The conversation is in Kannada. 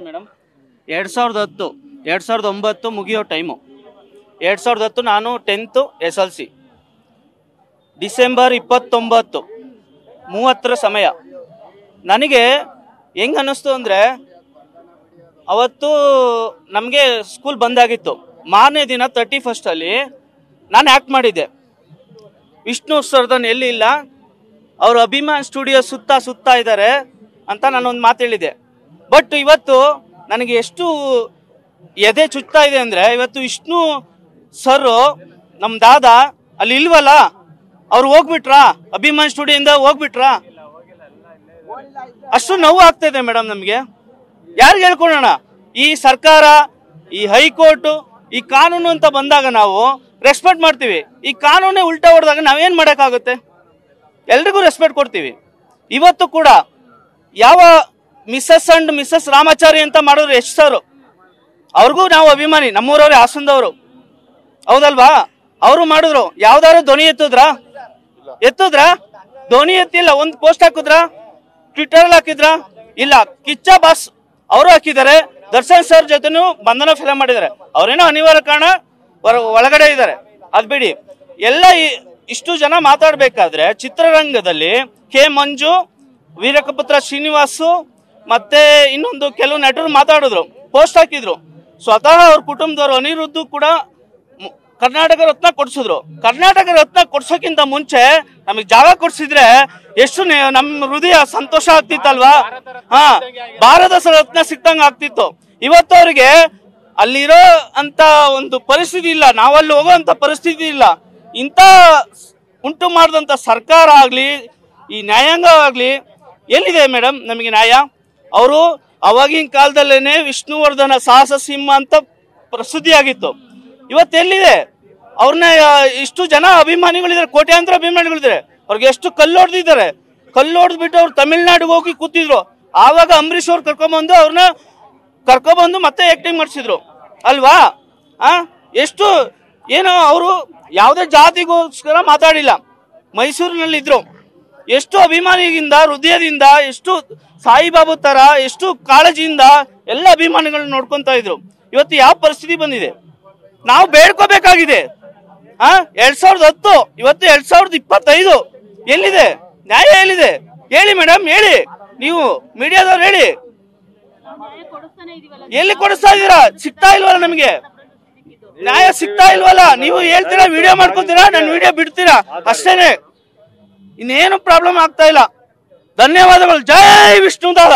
ಹೇಳ್ತೀನಿ ಮೇಡಮ್. 2010 2009 ಮುಗಿಯೋ ಟೈಮು. 2010 ನಾನು 10th SLC. ಡಿಸೆಂಬರ್ 29 30 ಸಮಯ. ನನಗೆ ಹೆಂಗೆ ಅನ್ನಿಸ್ತು ಅಂದರೆ, ಅವತ್ತು ನಮಗೆ ಸ್ಕೂಲ್ ಬಂದಾಗಿತ್ತು. ಮಾರನೇ ದಿನ 31st ನಾನು ಆ್ಯಕ್ಟ್ ಮಾಡಿದ್ದೆ. ವಿಷ್ಣು ಸರ್ಧನ್ ಎಲ್ಲಿ ಇಲ್ಲ, ಅವರು ಅಭಿಮಾನ್ ಸ್ಟುಡಿಯೋ ಸುತ್ತ ಇದ್ದಾರೆ ಅಂತ ನಾನೊಂದು ಮಾತು ಹೇಳಿದ್ದೆ. ಬಟ್ ಇವತ್ತು ನನಗೆ ಎಷ್ಟು ಎದೆ ಚುಚ್ತಾ ಇದೆ ಅಂದರೆ, ಇವತ್ತು ವಿಷ್ಣು ಸರ್ ನಮ್ಮ ದಾದಾ ಅಲ್ಲಿ ಇಲ್ವಲ್ಲ, ಅವ್ರು ಹೋಗ್ಬಿಟ್ರಾ, ಅಭಿಮಾನ್ ಸ್ಟುಡಿಯೋದಿಂದ ಹೋಗ್ಬಿಟ್ರಾ? ಅಷ್ಟು ನೋವು ಆಗ್ತಾಯಿದೆ ಮೇಡಮ್ ನಮಗೆ. ಯಾರಿಗೆ ಹೇಳ್ಕೊಳೋಣ? ಈ ಸರ್ಕಾರ, ಈ ಹೈಕೋರ್ಟು, ಈ ಕಾನೂನು ಅಂತ ಬಂದಾಗ ನಾವು ರೆಸ್ಪೆಕ್ಟ್ ಮಾಡ್ತೀವಿ. ಈ ಕಾನೂನೇ ಉಲ್ಟಾ ಹೊಡೆದಾಗ ನಾವೇನು ಮಾಡೋಕ್ಕಾಗುತ್ತೆ? ಎಲ್ರಿಗೂ ರೆಸ್ಪೆಕ್ಟ್ ಕೊಡ್ತೀವಿ. ಇವತ್ತು ಕೂಡ ಯಾವ ಮಿಸಸ್ ರಾಮಾಚಾರಿ ಅಂತ ಮಾಡೋರು ಎಷ್ಟು ಸರ್, ಅವ್ರಿಗೂ ನಾವು ಅಭಿಮಾನಿ, ನಮ್ಮೂರವ್ರೆ, ಹಾಸನದವರು, ಹೌದಲ್ವಾ? ಅವರು ಮಾಡಿದ್ರು. ಯಾವ್ದಾದ್ರು ಧ್ವನಿ ಎತ್ತುದ್ರಾ? ಧ್ವನಿ ಎತ್ತಿಲ್ಲ. ಒಂದು ಪೋಸ್ಟ್ ಹಾಕಿದ್ರಾ? ಟ್ವಿಟರ್ ಹಾಕಿದ್ರ? ಇಲ್ಲ. ಕಿಚ್ಚ ಬಾಸ್ ಅವರು ಹಾಕಿದ್ದಾರೆ. ದರ್ಶನ್ ಸರ್ ಜೊತೆನೂ ಬಂಧನ ಫಿಲಂ ಮಾಡಿದ್ದಾರೆ. ಅವರೇನೋ ಅನಿವಾರ್ಯ ಕಾರಣ ಒಳಗಡೆ ಇದ್ದಾರೆ, ಅದ್ ಬಿಡಿ. ಎಲ್ಲ ಇಷ್ಟು ಜನ ಮಾತಾಡ್ಬೇಕಾದ್ರೆ ಚಿತ್ರರಂಗದಲ್ಲಿ ಕೆ ಮಂಜು, ವೀರಕಪುತ್ರ ಶ್ರೀನಿವಾಸು ಮತ್ತೆ ಇನ್ನೊಂದು ಕೆಲವು ನಟರು ಮಾತಾಡಿದ್ರು, ಪೋಸ್ಟ್ ಹಾಕಿದ್ರು. ಸ್ವತಃ ಅವ್ರ ಕುಟುಂಬದವರು ಅನಿರುದ್ಧು ಕೂಡ ಕರ್ನಾಟಕ ರತ್ನ ಕೊಡ್ಸಿದ್ರು. ಕರ್ನಾಟಕ ರತ್ನ ಕೊಡ್ಸೋಕ್ಕಿಂತ ಮುಂಚೆ ನಮಗೆ ಜಾಗ ಕೊಡ್ಸಿದ್ರೆ ಎಷ್ಟು ನಮ್ಮ ಹೃದಯ ಸಂತೋಷ ಆಗ್ತಿತ್ತಲ್ವಾ? ಭಾರತ ರತ್ನ ಸಿಕ್ತಂಗ ಆಗ್ತಿತ್ತು. ಇವತ್ತು ಅವ್ರಿಗೆ ಅಲ್ಲಿರೋ ಅಂತ ಒಂದು ಪರಿಸ್ಥಿತಿ ಇಲ್ಲ, ನಾವಲ್ಲಿ ಹೋಗೋ ಅಂತ ಪರಿಸ್ಥಿತಿ ಇಲ್ಲ. ಇಂಥ ಉಂಟು ಮಾಡಿದಂಥ ಸರ್ಕಾರ ಆಗ್ಲಿ, ಈ ನ್ಯಾಯಾಂಗ ಆಗ್ಲಿ, ಎಲ್ಲಿದೆ ಮೇಡಮ್ ನಮಗೆ ನ್ಯಾಯ? ಅವರು ಅವಾಗಿನ ಕಾಲದಲ್ಲೇನೆ ವಿಷ್ಣುವರ್ಧನ ಸಾಹಸ ಸಿಂಹ ಅಂತ ಪ್ರಸಿದ್ಧಿ ಆಗಿತ್ತು. ಇವತ್ತೆಲ್ಲಿದೆ? ಅವ್ರನ್ನ ಇಷ್ಟು ಜನ ಅಭಿಮಾನಿಗಳಿದ್ದಾರೆ, ಕೋಟ್ಯಾಂತರ ಅಭಿಮಾನಿಗಳಿದ್ದಾರೆ. ಅವ್ರಿಗೆ ಎಷ್ಟು ಕಲ್ಲೊಡ್ದಿದ್ದಾರೆ. ಕಲ್ಲೊಡ್ದ್ಬಿಟ್ಟು ಅವ್ರು ತಮಿಳ್ನಾಡಿಗೆ ಹೋಗಿ ಕೂತಿದ್ರು. ಆವಾಗ ಅಂಬರೀಷ್ ಅವ್ರು ಕರ್ಕೊಬಂದು ಮತ್ತೆ ಆಕ್ಟಿಂಗ್ ಮಾಡಿಸಿದ್ರು ಅಲ್ವಾ? ಎಷ್ಟು ಏನೋ ಅವರು ಯಾವುದೇ ಜಾತಿಗೋಸ್ಕರ ಮಾತಾಡಿಲ್ಲ. ಮೈಸೂರಿನಲ್ಲಿದ್ರು, ಎಷ್ಟು ಅಭಿಮಾನಿಯಿಂದ, ಹೃದಯದಿಂದ, ಎಷ್ಟು ಸಾಯಿಬಾಬು ತರ ಎಷ್ಟು ಕಾಳಜಿಯಿಂದ ಎಲ್ಲ ಅಭಿಮಾನಿಗಳನ್ನ ನೋಡ್ಕೊಂತ ಇದ್ರು. ಇವತ್ತು ಯಾವ ಪರಿಸ್ಥಿತಿ ಬಂದಿದೆ? ನಾವು ಬೇಡ್ಕೋಬೇಕಾಗಿದೆ. 2010, ಇವತ್ತು 2025. ಎಲ್ಲಿದೆ ನ್ಯಾಯ? ಎಲ್ಲಿದೆ ಹೇಳಿ ಮೇಡಮ್, ಹೇಳಿ. ನೀವು ಮೀಡಿಯಾದವ್ರು ಹೇಳಿ, ಎಲ್ಲಿ ಕೊಡಿಸ್ತಾ ಇದೀರಾ? ಸಿಗ್ತಾ ಇಲ್ವಲ್ಲ ನಮಗೆ ನ್ಯಾಯ, ಸಿಗ್ತಾ ಇಲ್ವಲ್ಲ. ನೀವು ಹೇಳ್ತೀರಾ, ವಿಡಿಯೋ ಮಾಡ್ಕೊತೀರಾ, ನಾನು ವಿಡಿಯೋ ಬಿಡ್ತೀರಾ, ಅಷ್ಟೇನೆ. ಇನ್ನೇನು ಪ್ರಾಬ್ಲಮ್ ಆಗ್ತಾ ಇಲ್ಲ. ಧನ್ಯವಾದಗಳು. ಜೈ ವಿಷ್ಣು ದಾದ.